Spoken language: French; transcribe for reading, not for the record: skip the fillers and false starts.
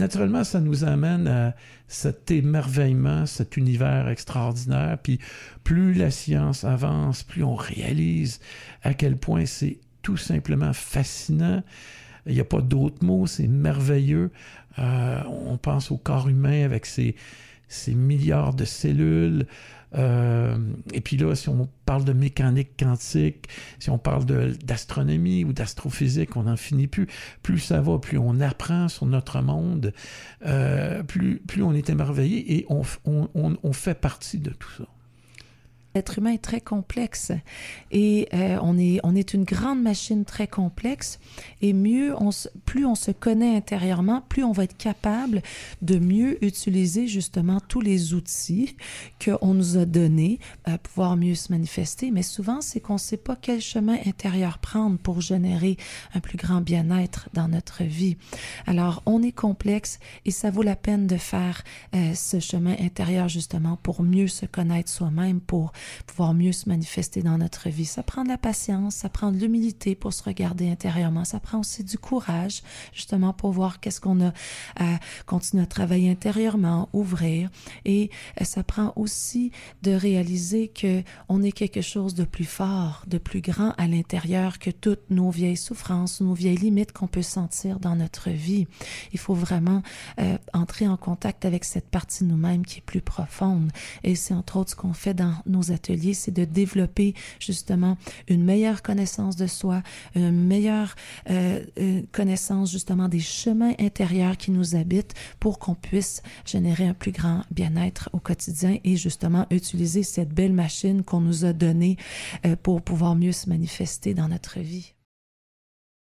naturellement, ça nous amène à cet émerveillement, cet univers extraordinaire. Puis plus la science avance, plus on réalise à quel point c'est tout simplement fascinant. Il n'y a pas d'autres mots, c'est merveilleux. On pense au corps humain avec ses milliards de cellules. Et puis là, si on parle de mécanique quantique, si on parle d'astronomie ou d'astrophysique, on n'en finit plus. Plus ça va, plus on apprend sur notre monde, plus on est émerveillé et on fait partie de tout ça. L'être humain est très complexe et on est une grande machine très complexe et plus on se connaît intérieurement, plus on va être capable de mieux utiliser justement tous les outils qu'on nous a donnés à pouvoir mieux se manifester. Mais souvent, c'est qu'on ne sait pas quel chemin intérieur prendre pour générer un plus grand bien-être dans notre vie. Alors, on est complexe et ça vaut la peine de faire ce chemin intérieur justement pour mieux se connaître soi-même, pour pouvoir mieux se manifester dans notre vie. Ça prend de la patience, ça prend de l'humilité pour se regarder intérieurement, ça prend aussi du courage, justement pour voir qu'est-ce qu'on a à continuer à travailler intérieurement, ouvrir, et ça prend aussi de réaliser que on est quelque chose de plus fort, de plus grand à l'intérieur que toutes nos vieilles souffrances, nos vieilles limites qu'on peut sentir dans notre vie. Il faut vraiment entrer en contact avec cette partie de nous-mêmes qui est plus profonde, et c'est entre autres ce qu'on fait dans nos ateliers, c'est de développer justement une meilleure connaissance de soi, une meilleure connaissance justement des chemins intérieurs qui nous habitent pour qu'on puisse générer un plus grand bien-être au quotidien et justement utiliser cette belle machine qu'on nous a donnée pour pouvoir mieux se manifester dans notre vie.